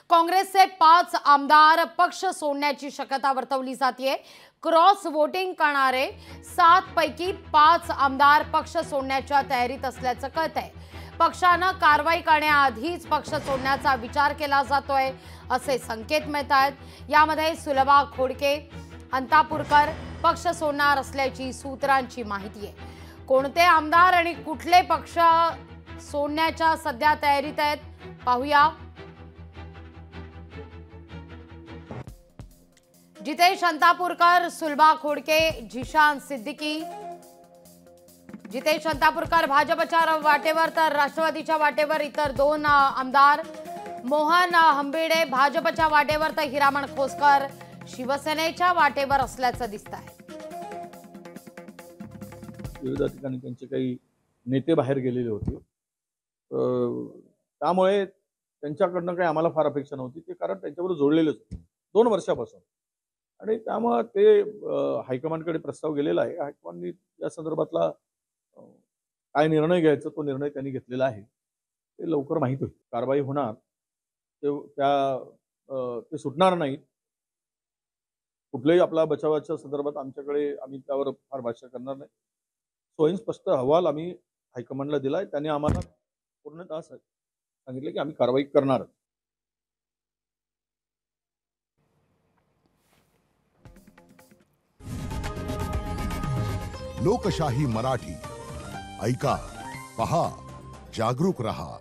काँग्रेसचे 5 आमदार पक्ष सोडण्याची शक्यता वर्तवली जाते। क्रॉस वोटिंग करणारे 7 पैकी 5 आमदार पक्ष सोडण्याच्या तयारीत असल्याचं कळतंय। पक्षानं कारवाई करण्याआधीच पक्ष सोडण्याचा विचार केला जातोय असे संकेत मिळतात। यामध्ये सुलभा खोडके, अंतापूरकर पक्ष सोडणार असल्याची सूत्रांची माहिती आहे। कोणते आमदार आणि कुठले पक्ष सोडण्याच्या सध्या तयारीत आहेत पाहूया। जितेश अंतापूरकर, सुलभा खोडके, झिशान सिद्दीकी। जितेश अंतापूरकर भाजपच्या वाटेवर तर राष्ट्रवादीच्या वाटेवर इतर 2 आमदार। मोहन हंबिडे भाजपच्या वाटेवर तर हिरामण खोसकर शिवसेनेच्या वाटेवर असल्याचं दिसतंय। विविध ठिकाणी त्यांचे काही नेते बाहेर गेलेले होते, त्यामुळे त्यांच्याकडनं काही आम्हाला फार अपेक्षा नव्हती, ते कारण त्यांच्याबरोबर जोडलेलेच होते 2 वर्षापासून। आणि त्यामुळे ते हायकमांडकडे प्रस्ताव गेलेला आहे। हायकमांडनी या संदर्भातला काय निर्णय घ्यायचा तो निर्णय त्यांनी घेतलेला आहे। ते लवकर माहीत होईल, कारवाई होणार, ते सुटणार नाहीत। कुठल्याही आपला बचावाच्या संदर्भात आम्ही त्यावर फार भाष्य करणार नाही। स्वयंस्पष्ट अहवाल आम्ही हायकमांडला दिलाय, त्यांनी आम्हाला पूर्णतः सांगितलं की आम्ही कारवाई करणार। लोकशाही मराठी ऐका, पहा, जागरूक रहा।